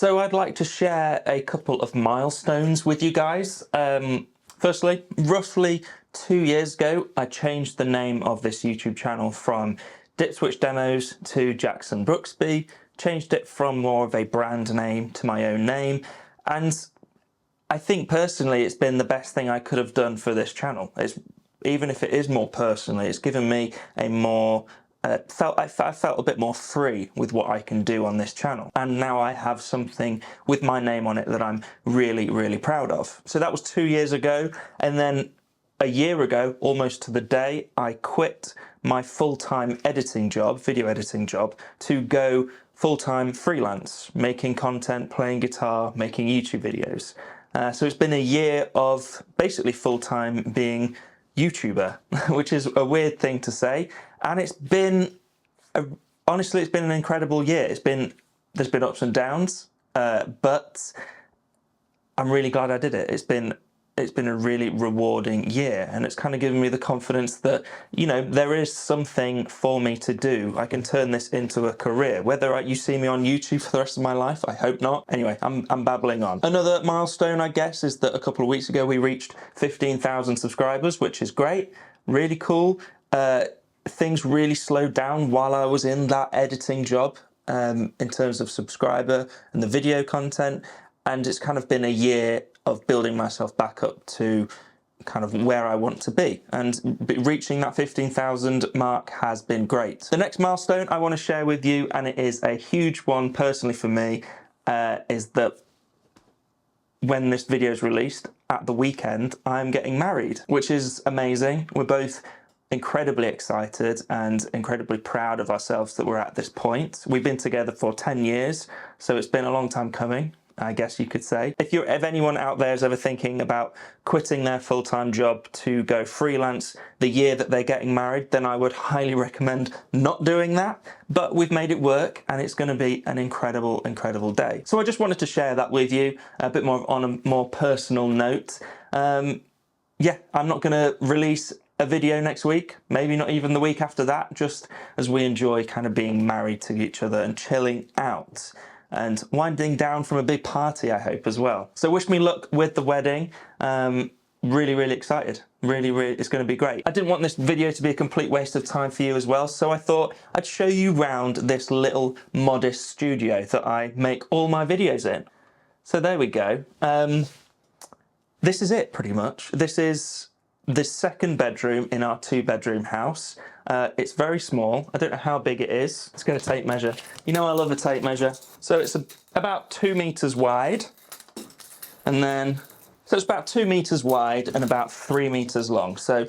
So I'd like to share a couple of milestones with you guys. Firstly, roughly 2 years ago, I changed the name of this YouTube channel from Dipswitch Demos to Jackson Brooksby, changed it from more of a brand name to my own name, and I think personally it's been the best thing I could have done for this channel. Even if it is more personally, it's given me a more I felt a bit more free with what I can do on this channel. And now I have something with my name on it that I'm really, really proud of. So that was 2 years ago. And then a year ago, almost to the day, I quit my full-time editing job, video editing job, to go full-time freelance, making content, playing guitar, making YouTube videos. So it's been a year of basically full-time being YouTuber, which is a weird thing to say, and it's been honestly, it's been an incredible year. There's been ups and downs, but I'm really glad I did it. It's been a really rewarding year, and it's kind of given me the confidence that, you know, there is something for me to do. I can turn this into a career. Whether you see me on YouTube for the rest of my life, I hope not. Anyway, I'm babbling on. Another milestone, I guess, is that a couple of weeks ago we reached 15,000 subscribers, which is great, really cool. Things really slowed down while I was in that editing job, in terms of subscriber and the video content, and it's kind of been a year of building myself back up to kind of where I want to be, and reaching that 15,000 mark has been great. The next milestone I want to share with you, and it is a huge one personally for me, is that when this video is released at the weekend, I'm getting married, which is amazing. We're both incredibly excited and incredibly proud of ourselves that we're at this point. We've been together for 10 years, so it's been a long time coming, I guess you could say. If anyone out there is ever thinking about quitting their full-time job to go freelance the year that they're getting married, then I would highly recommend not doing that. But we've made it work, and it's going to be an incredible, incredible day. So I just wanted to share that with you, a bit more on a more personal note. Yeah, I'm not going to release a video next week, maybe not even the week after that, just as we enjoy kind of being married to each other and chilling out and winding down from a big party, I hope, as well. So wish me luck with the wedding. Really, really excited. Really, it's going to be great. I didn't want this video to be a complete waste of time for you as well, so I thought I'd show you around this little modest studio that I make all my videos in. So there we go. This is it, pretty much. This is the second bedroom in our 2-bedroom house. It's very small. I don't know how big it is. Let's get a tape measure. You know I love a tape measure. So it's about 2 meters wide, and then so it's about 2 meters wide and about 3 meters long. So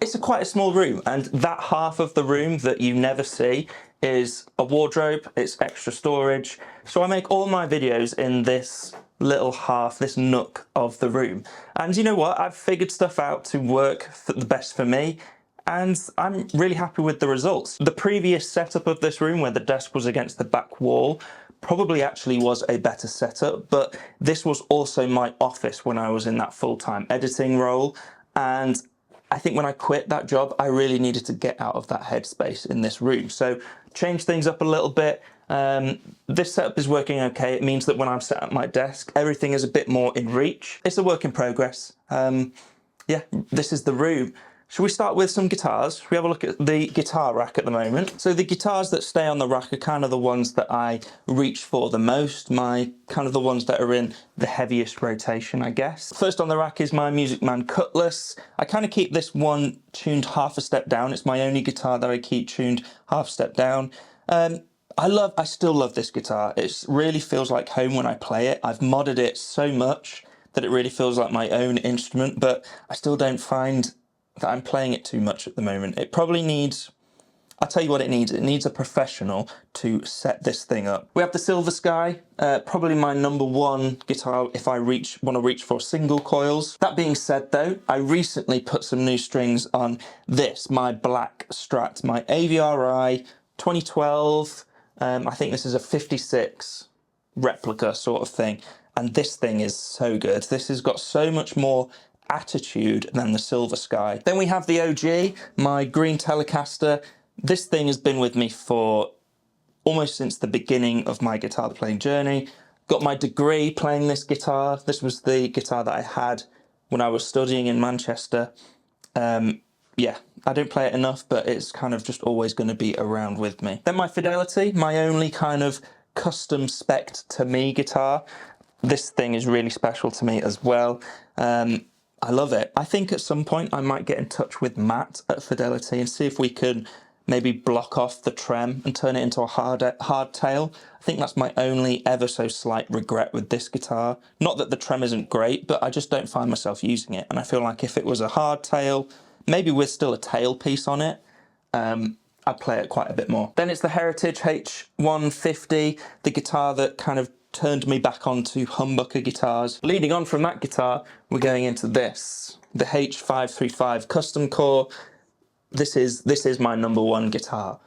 it's quite a small room, and that half of the room that you never see is a wardrobe. It's extra storage. So I make all my videos in this little half, this nook of the room. And you know what? I've figured stuff out to work for the best for me, and I'm really happy with the results. The previous setup of this room, where the desk was against the back wall, probably actually was a better setup, but this was also my office when I was in that full-time editing role. And I think when I quit that job, I really needed to get out of that headspace in this room. So change things up a little bit. This setup is working okay. It means that when I'm sat at my desk, everything is a bit more in reach. It's a work in progress. Yeah, this is the room. Shall we start with some guitars? We have a look at the guitar rack at the moment. So the guitars that stay on the rack are kind of the ones that I reach for the most, kind of the ones that are in the heaviest rotation, I guess. First on the rack is my Man Cutlass. I kind of keep this one tuned half a step down. It's my only guitar that I keep tuned half a step down. I still love this guitar. It really feels like home when I play it. I've modded it so much that it really feels like my own instrument, but I still don't find that I'm playing it too much at the moment. It probably needs, I'll tell you what it needs a professional to set this thing up. We have the Silver Sky, probably my #1 guitar if I want to reach for single coils. That being said though, I recently put some new strings on this, my black Strat, my AVRI 2012, I think this is a 56 replica sort of thing, and this thing is so good. This has got so much more attitude than the Silver Sky. Then we have the OG, my green Telecaster. This thing has been with me for almost since the beginning of my guitar playing journey. Got my degree playing this guitar. This was the guitar that I had when I was studying in Manchester. Yeah, I don't play it enough, but it's kind of just always going to be around with me. Then my Fidelity, my only kind of custom spec'd to me guitar. This thing is really special to me as well. I love it. I think at some point I might get in touch with Matt at Fidelity and see if we can maybe block off the trem and turn it into a hard tail. I think that's my only ever so slight regret with this guitar. Not that the trem isn't great, but I just don't find myself using it. And I feel like if it was a hard tail, maybe with still a tail piece on it, I'd play it quite a bit more. Then it's the Heritage H150, the guitar that kind of turned me back onto humbucker guitars. Leading on from that guitar, we're going into this, the H535 Custom Core. This is my #1 guitar.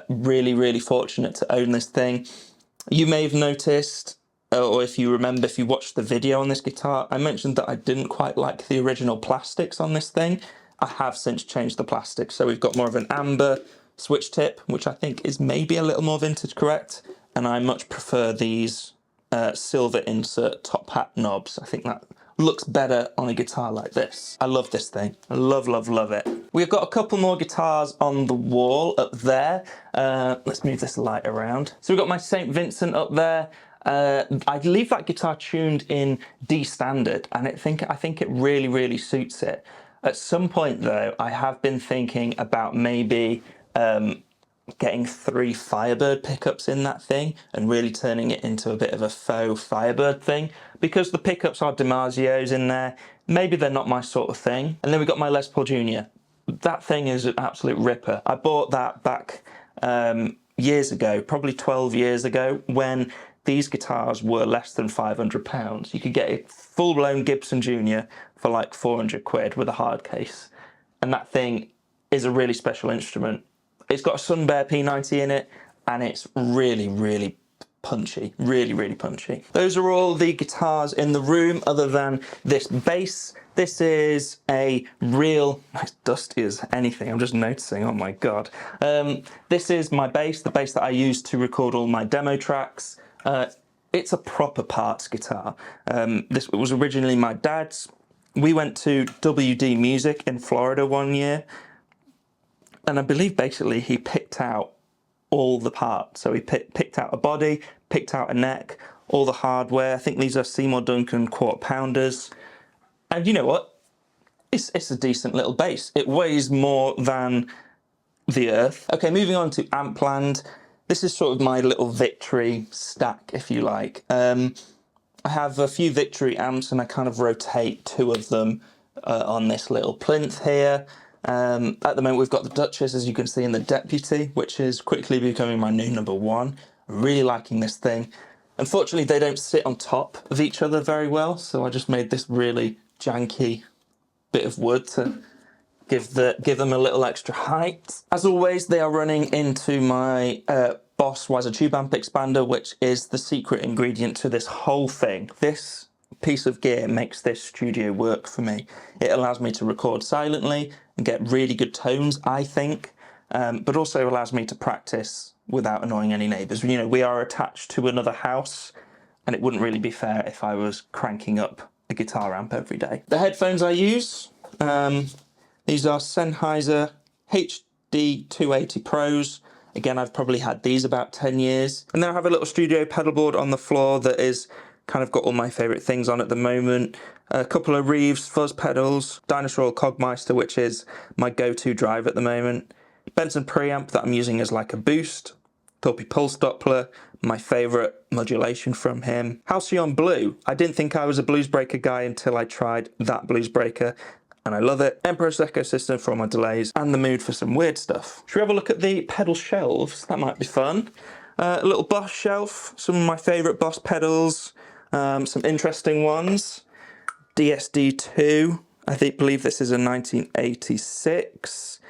Really fortunate to own this thing. You may have noticed, or if you remember, if you watched the video on this guitar, I mentioned that I didn't quite like the original plastics on this thing. I have since changed the plastic, so we've got more of an amber switch tip, which I think is maybe a little more vintage correct, and I much prefer these silver insert top hat knobs. I think that looks better on a guitar like this. I love this thing. I love it. We've got a couple more guitars on the wall up there. Let's move this light around. So we've got my St Vincent up there. I leave that guitar tuned in D standard, and I think it really suits it. At some point though, I have been thinking about maybe getting 3 Firebird pickups in that thing and really turning it into a bit of a faux Firebird thing, because the pickups are DiMarzio's in there. Maybe they're not my sort of thing. And then we got my Les Paul Jr. That thing is an absolute ripper. I bought that back years ago, probably 12 years ago, when these guitars were less than £500. You could get a full-blown Gibson Jr. for like 400 quid with a hard case. And that thing is a really special instrument. It's got a Sun Bear P90 in it, and it's really punchy, really punchy. Those are all the guitars in the room other than this bass. This is a real, it's dusty as anything, I'm just noticing, oh my God. This is my bass, the bass that I use to record all my demo tracks. It's a proper parts guitar. This was originally my dad's. We went to WD Music in Florida one year, and I believe basically he picked out all the parts. So he picked out a body, picked out a neck, all the hardware. I think these are Seymour Duncan quarter pounders. And you know what? It's a decent little bass. It weighs more than the earth. Okay, moving on to Ampland. This is sort of my little Victory stack, if you like. I have a few Victory amps, and I kind of rotate 2 of them on this little plinth here. At the moment we've got the Duchess, as you can see, in the Deputy, which is quickly becoming my new #1. I'm really liking this thing. Unfortunately, they don't sit on top of each other very well, so I just made this really janky bit of wood to give them a little extra height. As always, they are running into my Boss Waza tube amp expander, which is the secret ingredient to this whole thing. This piece of gear makes this studio work for me. It allows me to record silently and get really good tones, I think, but also allows me to practice without annoying any neighbours. You know, we are attached to another house, and it wouldn't really be fair if I was cranking up a guitar amp every day. The headphones I use, these are Sennheiser HD 280 Pros. Again, I've probably had these about 10 years. And then I have a little studio pedalboard on the floor that is kind of got all my favourite things on at the moment. A couple of Reeves fuzz pedals, Dinosaur Oil Cogmeister, which is my go-to drive at the moment. Benson preamp that I'm using as like a boost. Torpy Pulse Doppler, my favourite modulation from him. Halcyon Blue. I didn't think I was a blues breaker guy until I tried that blues breaker, and I love it. Emperor's Echo System for all my delays, and the mood for some weird stuff. Should we have a look at the pedal shelves? That might be fun. A little Boss shelf, some of my favourite Boss pedals, some interesting ones. DSD2, I believe this is a 1986.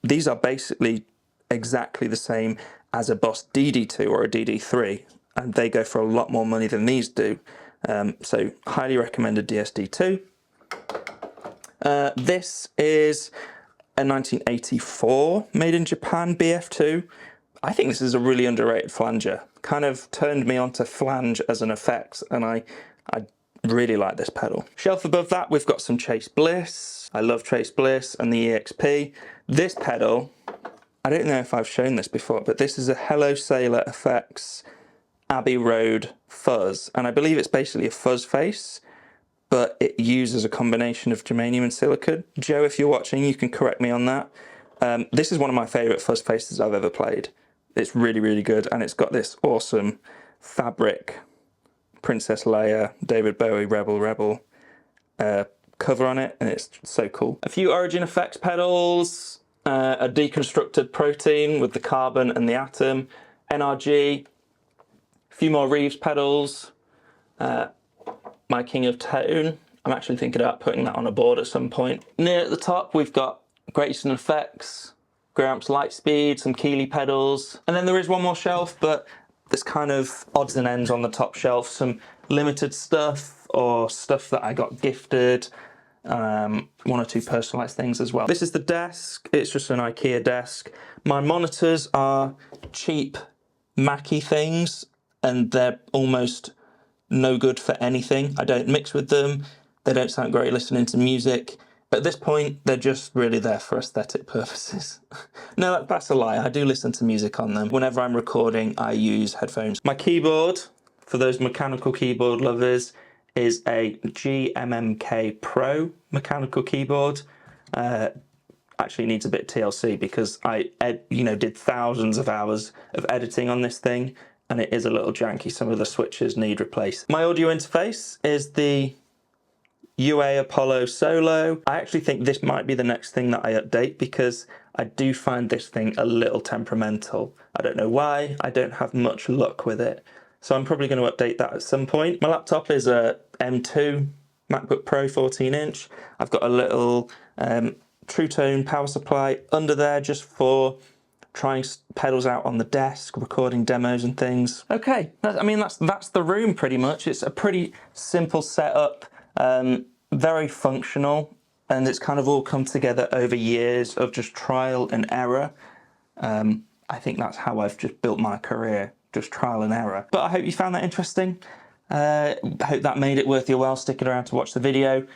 These are basically exactly the same as a Boss DD2 or a DD3, and they go for a lot more money than these do. So highly recommended DSD2. This is a 1984 made in Japan BF2. I think this is a really underrated flanger. Kind of turned me onto flange as an effect, and I really like this pedal. Shelf above that, we've got some Chase Bliss. I love Chase Bliss and the EXP. This pedal, I don't know if I've shown this before, but this is a Hello Sailor Effects Abbey Road fuzz, and I believe it's basically a fuzz face, but it uses a combination of germanium and silicon. Joe, if you're watching, you can correct me on that. This is one of my favourite fuzz faces I've ever played. It's really, really good, and it's got this awesome fabric Princess Leia, David Bowie, Rebel cover on it, and it's so cool. A few Origin Effects pedals, a deconstructed protein with the carbon and the atom, NRG, a few more Reeves pedals, my King of Tone. I'm actually thinking about putting that on a board at some point. Near at the top, we've got Great Eastern Effects, Gramps Lightspeed, some Keeley pedals, and then there is one more shelf, but there's kind of odds and ends on the top shelf, some limited stuff or stuff that I got gifted, one or two personalised things as well. This is the desk. It's just an IKEA desk. My monitors are cheap Mackie things, and they're almost no good for anything. I don't mix with them. They don't sound great listening to music. At this point, they're just really there for aesthetic purposes. No, that's a lie. I do listen to music on them. Whenever I'm recording, I use headphones. My keyboard, for those mechanical keyboard lovers, is a GMMK Pro mechanical keyboard. Actually needs a bit TLC because I did thousands of hours of editing on this thing, and it is a little janky. Some of the switches need replaced. My audio interface is the UA Apollo Solo. I actually think this might be the next thing that I update because I do find this thing a little temperamental. I don't know why, I don't have much luck with it. So I'm probably going to update that at some point. My laptop is a M2 MacBook Pro 14-inch. I've got a little True Tone power supply under there just for trying pedals out on the desk, recording demos and things. Okay, I mean, that's the room pretty much. It's a pretty simple setup. Very functional, and it's kind of all come together over years of just trial and error. I think that's how I've just built my career, just trial and error. But I hope you found that interesting. I hope that made it worth your while sticking around to watch the video.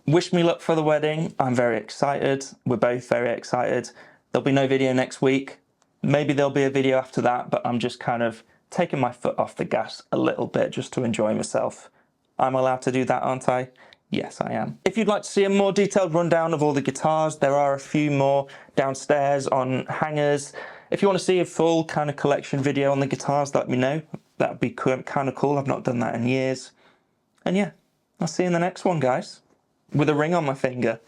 Wish me luck for the wedding. I'm very excited. We're both very excited. There'll be no video next week. Maybe there'll be a video after that, but I'm just kind of taking my foot off the gas a little bit just to enjoy myself. I'm allowed to do that, aren't I? Yes, I am. If you'd like to see a more detailed rundown of all the guitars, there are a few more downstairs on hangers. If you want to see a full kind of collection video on the guitars, let me know. That'd be kind of cool. I've not done that in years. And yeah, I'll see you in the next one, guys. With a ring on my finger.